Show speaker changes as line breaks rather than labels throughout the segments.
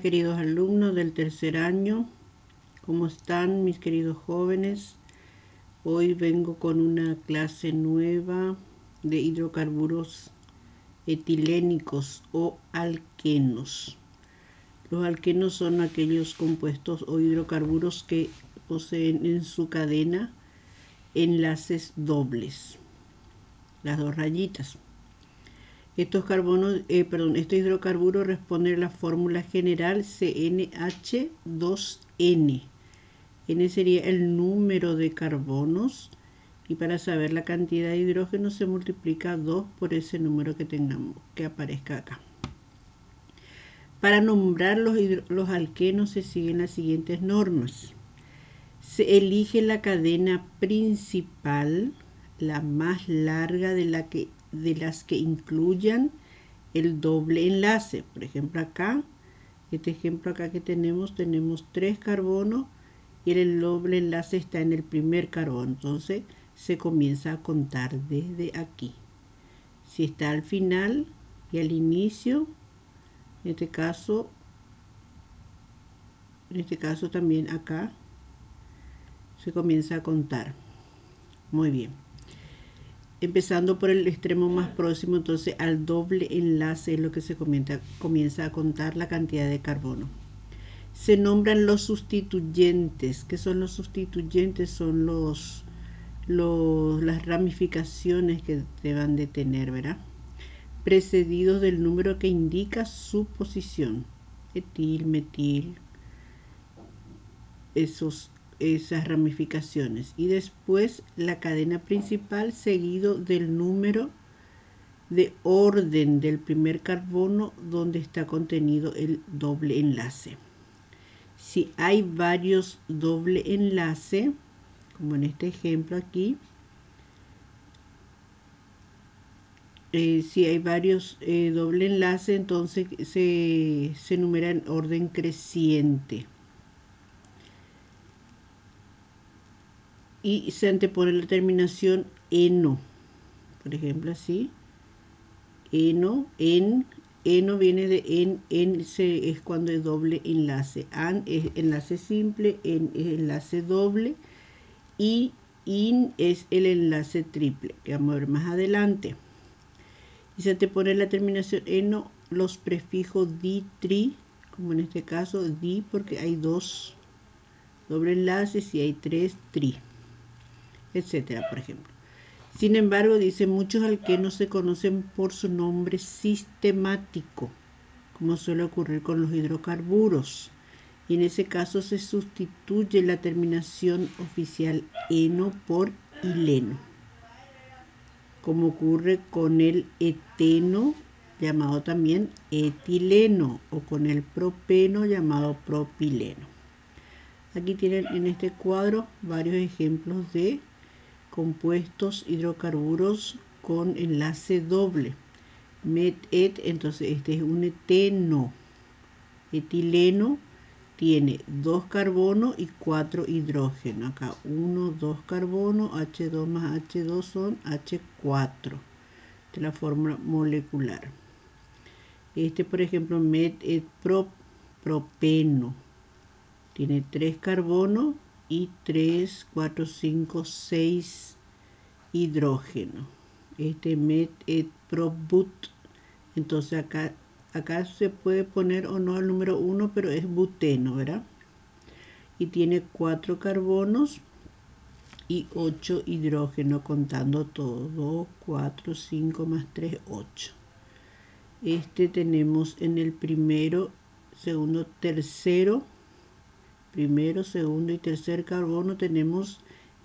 Queridos alumnos del tercer año, ¿cómo están mis queridos jóvenes? Hoy vengo con una clase nueva de hidrocarburos etilénicos o alquenos. Los alquenos son aquellos compuestos o hidrocarburos que poseen en su cadena enlaces dobles, las dos rayitas. Estos hidrocarburos responden a la fórmula general CnH2n. N sería el número de carbonos y para saber la cantidad de hidrógeno se multiplica 2 por ese número que tengamos, que aparezca acá. Para nombrar los alquenos se siguen las siguientes normas. Se elige la cadena principal, la más larga de las que incluyan el doble enlace. Por ejemplo, acá, este ejemplo acá que tenemos 3 carbonos y el doble enlace está en el primer carbono. Entonces se comienza a contar desde aquí. Si está al final y al inicio, en este caso también acá se comienza a contar. Muy bien. Empezando por el extremo más próximo, entonces al doble enlace es lo que se comienza a contar la cantidad de carbono. Se nombran los sustituyentes. ¿Qué son los sustituyentes? Son las ramificaciones que deban de tener, ¿verdad? Precedidos del número que indica su posición. Etil, metil, esas ramificaciones, y después la cadena principal seguido del número de orden del primer carbono donde está contenido el doble enlace. Si hay varios doble enlace, como en este ejemplo aquí, si hay varios doble enlace, entonces se numera en orden creciente. Y se antepone la terminación eno. Por ejemplo, así. Eno viene de es cuando es doble enlace. An es enlace simple, en es enlace doble y in es el enlace triple, que vamos a ver más adelante. Y se antepone la terminación eno los prefijos di, tri, como en este caso di porque hay 2 doble enlaces y hay 3 tri, etcétera, por ejemplo. Sin embargo, dice, muchos alquenos se conocen por su nombre sistemático, como suele ocurrir con los hidrocarburos. Y en ese caso se sustituye la terminación oficial eno por ileno, como ocurre con el eteno, llamado también etileno, o con el propeno, llamado propileno. Aquí tienen en este cuadro varios ejemplos de compuestos hidrocarburos con enlace doble. Met-et, entonces este es un eteno. Etileno tiene 2 carbonos y 4 hidrógenos. Acá 1, 2 carbonos, H2 más H2 son H4. Esta es la fórmula molecular. Este, por ejemplo, propeno. Tiene 3 carbonos y 3, 4, 5, 6 hidrógeno. Este met-et-prop-but. Entonces acá se puede poner o no el número 1, pero es buteno, ¿verdad? Y tiene 4 carbonos y 8 hidrógeno, contando todo. 2, 4, 5 más 3, 8. Este tenemos en el primero, segundo, tercero. Primero, segundo y tercer carbono tenemos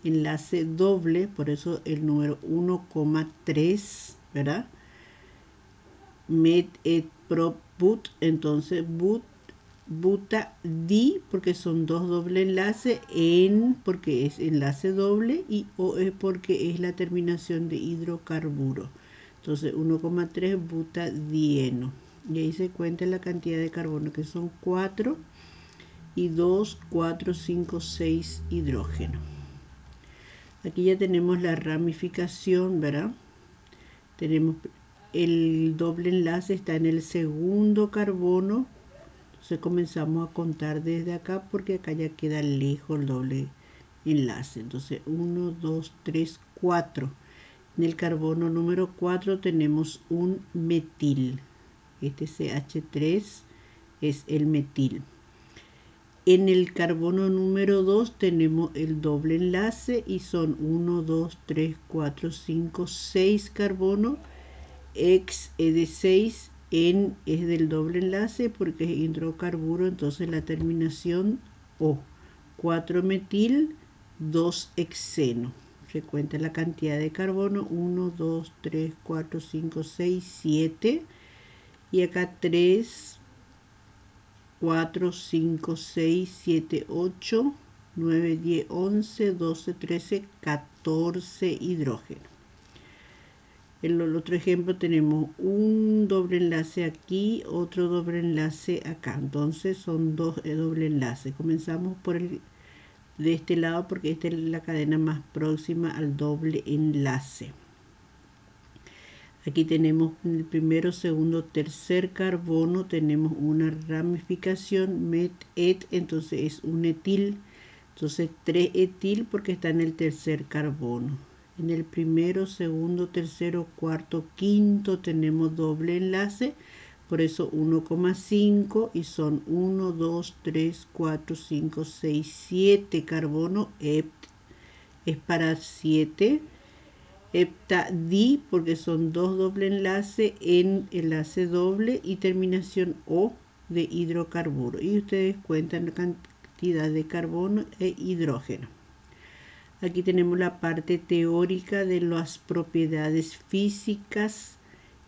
enlace doble, por eso el número 1,3, ¿verdad? Met-et-prop-but, entonces buta-di, porque son 2 doble enlace, en porque es enlace doble y o es porque es la terminación de hidrocarburo. Entonces 1,3 butadieno. Y ahí se cuenta la cantidad de carbono, que son 4 y 2, 4, 5, 6 hidrógeno. Aquí ya tenemos la ramificación, ¿verdad? Tenemos el doble enlace, está en el segundo carbono, Entonces comenzamos a contar desde acá porque acá ya queda lejos el doble enlace. Entonces 1, 2, 3, 4. En el carbono número 4 tenemos un metil. Este CH3 es el metil. En el carbono número 2 tenemos el doble enlace y son 1, 2, 3, 4, 5, 6 carbonos. X es de 6, N es del doble enlace porque es hidrocarburo, entonces la terminación O. 4 metil, 2 hexeno. Se cuenta la cantidad de carbono, 1, 2, 3, 4, 5, 6, 7. Y acá 3, 4, 5, 6, 7, 8, 9, 10, 11, 12, 13, 14 hidrógeno. En el otro ejemplo tenemos un doble enlace aquí, otro doble enlace acá. Entonces son dos doble enlaces. Comenzamos por el de este lado porque esta es la cadena más próxima al doble enlace. Aquí tenemos el primero, segundo, tercer carbono, tenemos una ramificación met-et, entonces es un etil. Entonces 3 etil porque está en el tercer carbono. En el primero, segundo, tercero, cuarto, quinto tenemos doble enlace, por eso 1,5 y son 1, 2, 3, 4, 5, 6, 7 carbono. Hept es para 7. Heptadi porque son dos doble enlace en enlace doble y terminación O de hidrocarburo. Y ustedes cuentan la cantidad de carbono e hidrógeno. Aquí tenemos la parte teórica de las propiedades físicas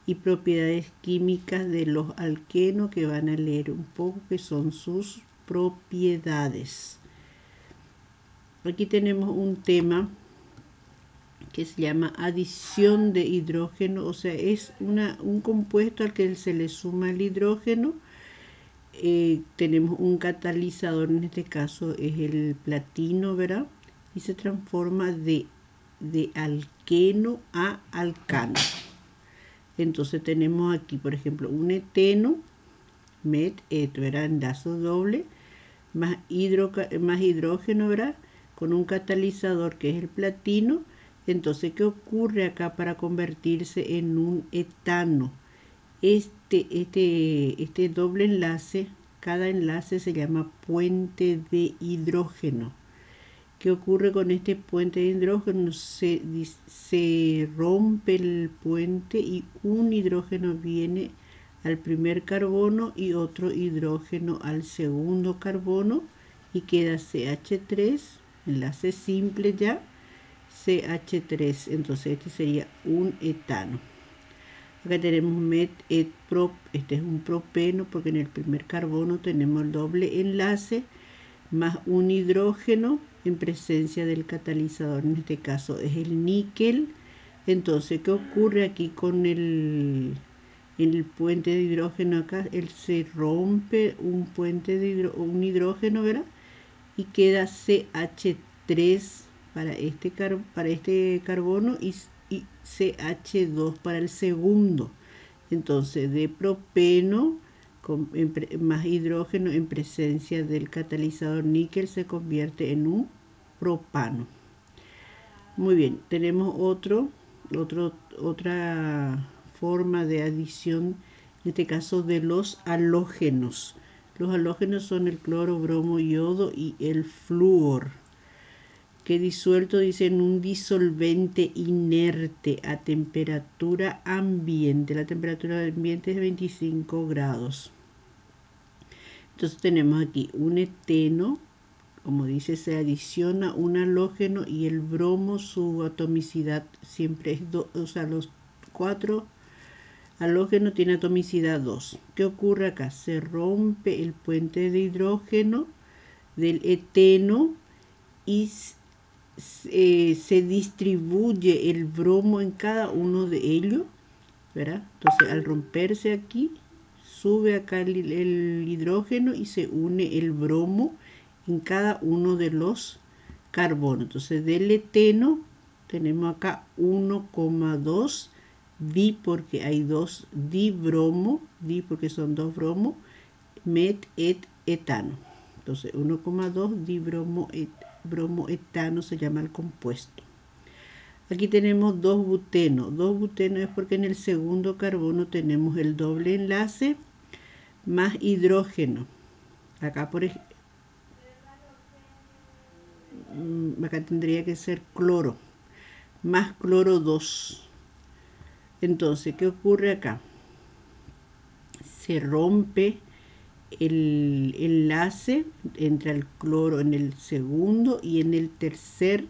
y propiedades químicas de los alquenos que van a leer un poco que son sus propiedades. Aquí tenemos un tema que se llama adición de hidrógeno, o sea, es un compuesto al que se le suma el hidrógeno. Tenemos un catalizador, en este caso es el platino, ¿verdad? Y se transforma de alqueno a alcano. Entonces tenemos aquí, por ejemplo, un eteno, met-et, ¿verdad? Enlazo doble, más hidrógeno, ¿verdad? Con un catalizador que es el platino. Entonces, ¿qué ocurre acá para convertirse en un etano? Este doble enlace, cada enlace se llama puente de hidrógeno. ¿Qué ocurre con este puente de hidrógeno? Se rompe el puente y un hidrógeno viene al primer carbono y otro hidrógeno al segundo carbono y queda CH3, enlace simple ya, CH3. Entonces este sería un etano. Acá tenemos met-et-prop, este es un propeno porque en el primer carbono tenemos el doble enlace más un hidrógeno en presencia del catalizador, en este caso es el níquel. Entonces, ¿qué ocurre aquí con el puente de hidrógeno acá? Él se rompe un puente de un hidrógeno, ¿verdad? Y queda CH3 para este carbono y CH2 para el segundo. Entonces, de propeno más hidrógeno en presencia del catalizador níquel se convierte en un propano. Muy bien, tenemos otra forma de adición, en este caso de los halógenos. Los halógenos son el cloro, bromo, yodo y el flúor, que disuelto dice en un disolvente inerte a temperatura ambiente. La temperatura ambiente es 25 grados. Entonces tenemos aquí un eteno, como dice, se adiciona un halógeno y el bromo, su atomicidad siempre es 2, o sea, los 4 halógenos tienen atomicidad 2. ¿Qué ocurre acá? Se rompe el puente de hidrógeno del eteno y se distribuye el bromo en cada uno de ellos, ¿verdad? Entonces al romperse aquí, sube acá el hidrógeno y se une el bromo en cada uno de los carbonos. Entonces del eteno tenemos acá 1,2 di porque hay dos dibromo, di porque son dos bromos, met et etano. Entonces 1,2 dibromoetano se llama el compuesto. Aquí tenemos 2 buteno. 2 buteno es porque en el segundo carbono tenemos el doble enlace más hidrógeno. Acá acá tendría que ser cloro, más cloro 2. Entonces, ¿qué ocurre acá? Se rompe el enlace entre el cloro en el segundo y en el tercer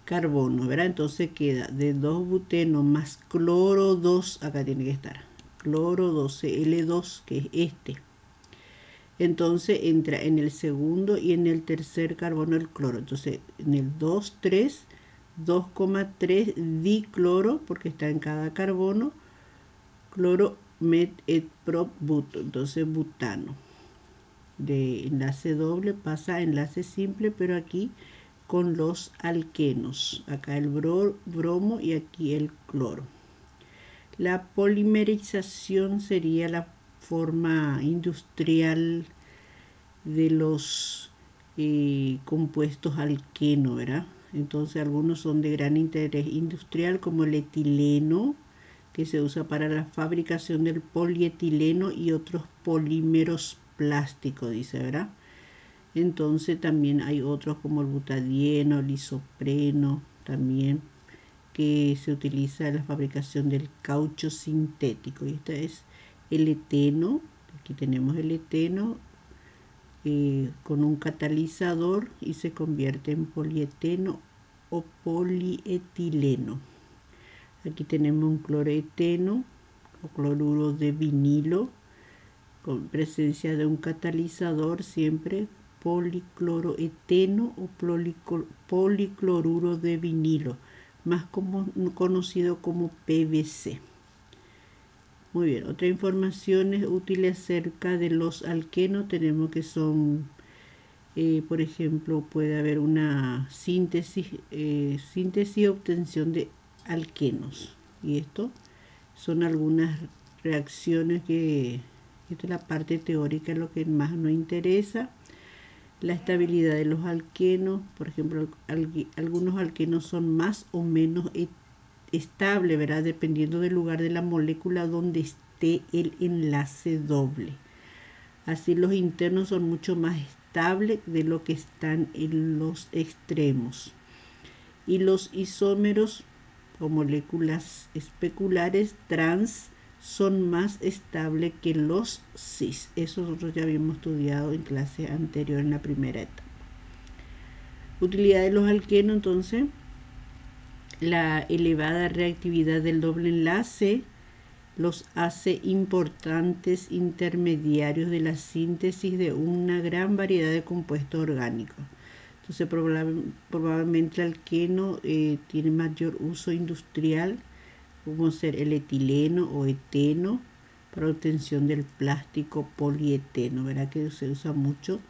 carbono, ¿verdad? Entonces queda de 2 buteno más cloro 2, acá tiene que estar, cloro 12L2, que es este. Entonces entra en el segundo y en el tercer carbono el cloro. Entonces en el 2,3, 2,3 dicloro, porque está en cada carbono, cloro met et prop buto. Entonces butano. De enlace doble pasa a enlace simple, pero aquí con los alquenos. Acá el bromo y aquí el cloro. La polimerización sería la forma industrial de los compuestos alqueno, ¿verdad? Entonces algunos son de gran interés industrial, como el etileno, que se usa para la fabricación del polietileno y otros polímeros plásticos, dice, ¿verdad? Entonces también hay otros como el butadieno, el isopreno, también que se utiliza en la fabricación del caucho sintético. Y este es el eteno. Aquí tenemos el eteno con un catalizador y se convierte en polieteno o polietileno. Aquí tenemos un cloreteno o cloruro de vinilo con presencia de un catalizador, siempre policloroeteno o policloruro de vinilo, más conocido como PVC. Muy bien, otra información útil acerca de los alquenos tenemos que son, por ejemplo, puede haber una síntesis y obtención de alquenos. Y esto son algunas reacciones que, esta es la parte teórica, lo que más nos interesa. La estabilidad de los alquenos, por ejemplo, algunos alquenos son más o menos estable, ¿verdad? Dependiendo del lugar de la molécula donde esté el enlace doble. Así los internos son mucho más estables de lo que están en los extremos. Y los isómeros o moléculas especulares trans son más estables que los cis. Eso nosotros ya habíamos estudiado en clase anterior en la primera etapa. Utilidad de los alquenos, entonces, la elevada reactividad del doble enlace los hace importantes intermediarios de la síntesis de una gran variedad de compuestos orgánicos. Entonces probablemente el alqueno tiene mayor uso industrial, como ser el etileno o eteno para obtención del plástico polieteno, ¿verdad? Que se usa mucho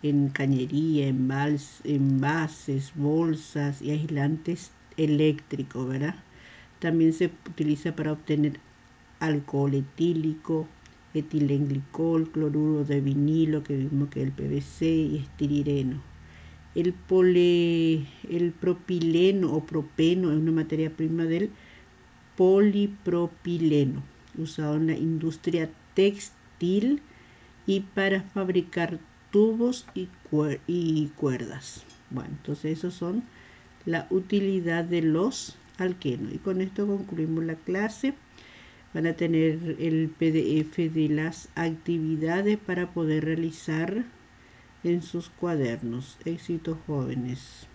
en cañería, envases, bolsas y aislantes eléctricos, ¿verdad? También se utiliza para obtener alcohol etílico, etilenglicol, cloruro de vinilo, que vimos que es el PVC, y estirireno. El propileno o propeno es una materia prima del polipropileno, usado en la industria textil y para fabricar tubos y cuerdas. Bueno, entonces esos son la utilidad de los alquenos. Y con esto concluimos la clase. Van a tener el PDF de las actividades para poder realizar en sus cuadernos. Éxitos, jóvenes.